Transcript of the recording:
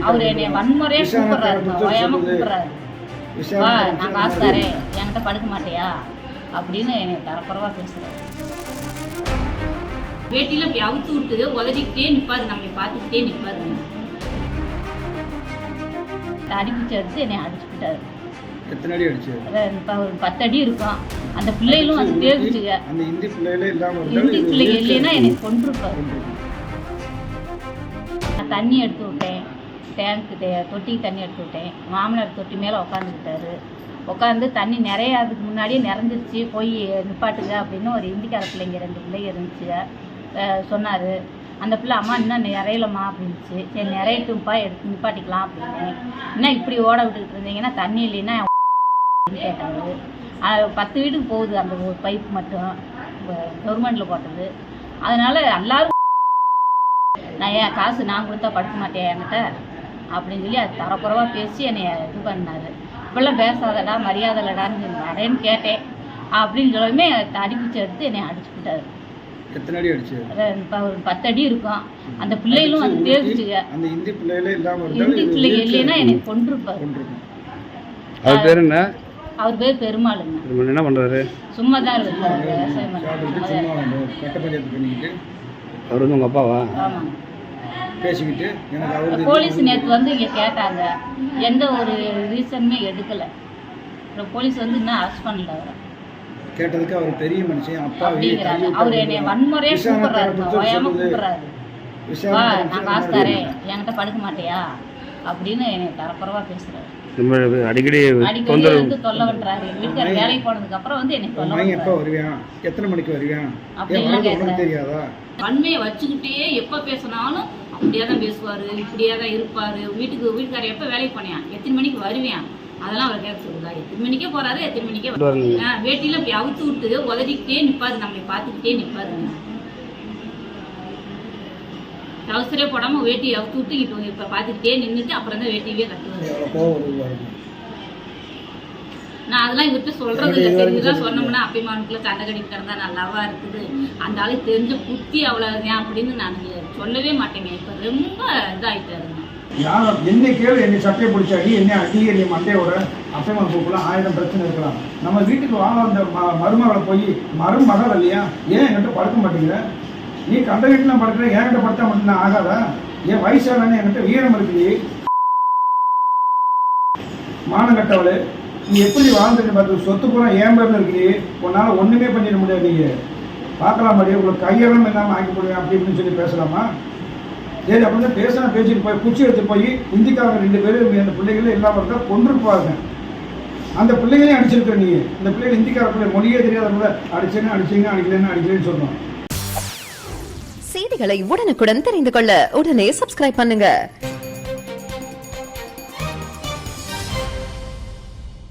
அவர் என்னை வன்முறையா கூப்பிடுறாரு, ஓயாம கூப்பிடுறாரு. வா, நான் காசு தரேன், என்கிட்ட படுக்க மாட்டியா அப்படின்னு என்னை தரக்குறவா பேசுறாரு. வேட்டியில அப்படி அவுத்து விட்டு உதறிக்கிட்டே நிற்பாரு, நம்மளை பார்த்துக்கிட்டே நிற்பாரு. அடிப்பிச்சு அடிச்சு என்னை அடிச்சுக்கிட்டாரு. எத்தனை அடி அடிச்சு? ஒரு 10 அடி இருக்கும். அந்த பிள்ளைகளும் அது தேர்ந்துச்சுங்க. அந்த இந்தி பிள்ளைகளே இல்லாம இந்தி பிள்ளைங்க இல்லைன்னா என்னை கொன்றுப்பாரு. நான் தண்ணி எடுத்து விட்டேன், டேங்க்கு தொட்டிக்கு தண்ணி எடுத்து விட்டேன். மாமனார் தொட்டி மேலே உட்காந்துக்கிட்டாரு. உட்காந்து தண்ணி நிறையாதுக்கு முன்னாடியே நிறைஞ்சிருச்சு, போய் நிப்பாட்டுங்க அப்படின்னு ஒரு இந்திக்கார பிள்ளைங்க 2 பிள்ளைங்க இருந்துச்சு. சொன்னார். அந்த பிள்ளை அம்மா இன்னும் நிறையலம்மா அப்படின்னுச்சு. சரி நிறையட்டும்ப்பா, எடுத்து நிப்பாட்டிக்கலாம் அப்படின்னு. இன்னும் இப்படி ஓட விட்டுக்கிட்டு இருந்தீங்கன்னா தண்ணி இல்லைன்னா கேட்டாரு. 10 வீட்டுக்கு போகுது அந்த ஒரு பைப் மட்டும், கவர்மெண்ட்டில் போட்டது. அதனால் எல்லாரும் நான் ஏன் காசு நான் கொடுத்தா படுக்க மாட்டேன் என்கிட்ட அப்படின்னு சொல்லி அது தரக்குறவா பேசி என்னை இது பண்ணார். இப்பெல்லாம் பேசாதடா, மரியாதை இல்லடான்னு வரேன்னு கேட்டேன் அப்படின்னு சொல்லுமே அடிப்பிச்சு எடுத்து என்னை அடிச்சுக்கிட்டாரு. எத்தனை அடி அடிச்சு? ஒரு 10 அடி இருக்கும். அந்த பிள்ளைகளும் அது தேர்ந்துச்சுங்க. அந்த இந்தி பிள்ளைகளே இல்லாம இந்தி பிள்ளைங்க இல்லைன்னா என்னை கொன்றுப்பாரு. அவர் பேர் என்ன? அவர் பேர் பெருமாளுங்க. என்ன பண்றாரு? சும்மா தான் இருக்காரு, விவசாயம் பண்றாரு. அவர் வந்து உங்க அப்பாவா? ஆமாங்க. பேசிக்கிட்டு எனக்கு அவர் போலீஸ் நேற்று வந்து இங்கே கேட்டாங்க, எந்த ஒரு ரீசனுமே எடுக்கலை. அப்புறம் போலீஸ் வந்து இன்னும் அரெஸ்ட் பண்ணல அவரை. கேட்டதுக்கு அவர் பெரிய மனுஷன் அப்பா அவர் என்னை வன்முறையா கூப்பிடுறாரு, ஓயாம கூப்பிடுறாரு. வா, நான் காசு தரேன், என்கிட்ட படுக்க மாட்டியா அப்படின்னு என்னை தரக்குறவா பேசுறாரு. அடிக்கடி வந்து தொல்லை பண்றாரு. வீட்டுக்கார வேலைக்கு போனதுக்கு அப்புறம் வந்து என்னை தொல்லை. எப்போ வருவியான், எத்தனை மணிக்கு வருவியான் அப்படின்லாம் கேட்கறாரு. தெரியாதா? வன்மையை வச்சுக்கிட்டே எப்ப பேசினாலும் அப்படியே தான் பேசுவாரு, இப்படியே தான் இருப்பாரு. வீட்டுக்கார எப்ப வேலைக்கு போனியான், எத்தனை மணிக்கு வருவியான், அதெல்லாம் அவர் கேட்க சொல்லுதா. எத்தனை மணிக்கே போறாரு, எத்தனை மணிக்கே வேட்டியில அப்படி அவுத்து விட்டு உதறிக்கிட்டே நிற்பாரு, நம்மளை பார்த்துக்கிட்டே நிற்பாரு. அவசரே போடாம வேட்டியை அவுத்து விட்டு இப்ப பார்த்துக்கிட்டே நின்றுட்டு அப்புறம் தான் வேட்டியவே கட்டுவாரு. நான் அதெல்லாம் இவர்கிட்ட சொல்றது இல்லை. தெரிஞ்சுதான் சொன்னோம்னா அப்பயமானுக்குள்ள சண்டை கடிக்கிட்டு இருந்தா நல்லாவா இருக்குது, அந்த ஆளுக்கு தெரிஞ்ச புத்தி அவ்வளவுதான் அப்படின்னு நான் சொல்லவே மாட்டேங்க. இப்ப ரொம்ப இதாயிட்டாருங்க. என்ன கேளு, என்னை சட்டையை பிடிச்சாடி, என்ன அடிக்கடி மண்டையோட அப்பயமான போக்குலாம் 1000 பிரச்சனை இருக்கலாம். நம்ம வீட்டுக்கு வாங்க வந்த மருமகளை போய் மருமகள் இல்லையா, ஏன் என்கிட்ட படுக்க மாட்டேங்கிற, நீ கண்ட வீட்டுலாம் படுக்கிற, என்கிட்ட படுத்தா மட்டும்தான் ஆகாதா, என் வயசானு என்கிட்ட வீரம் இருக்குது, மானம் கட்டவளு, நீ எப்படி வாழ்ந்துட்டு பார்த்து சொத்து பூரா ஏன் பேர்ல இருக்குது, உன்னால ஒண்ணுமே பண்ணிட முடியாது, நீங்க பார்க்கலாம் மாட்டே, உங்களுக்கு கையெல்லாம் இல்லாமல் ஆக்கி போடுவேன் அப்படி இப்படின்னு சொல்லி பேசலாமா? சரி அப்படின்னா பேசினா பேசிட்டு போய் குச்சி எடுத்து போய் இந்திக்காரங்க 2 பேரும் அந்த பிள்ளைகளே இல்லாமல் இருந்தால் கொண்டிருப்பாங்க. அந்த பிள்ளைகளையும் அடிச்சிருக்க நீ, இந்த பிள்ளைகள் இந்திக்கார பிள்ளை மொழியே தெரியாதவங்கள அடிச்சேன்னு அடிச்சீங்க, அடிக்கலன்னு அடிக்கலன்னு சொன்னோம். செய்திகளை உடனுக்குடன் தெரிந்து கொள்ள உடனே சப்ஸ்கிரைப் பண்ணுங்க.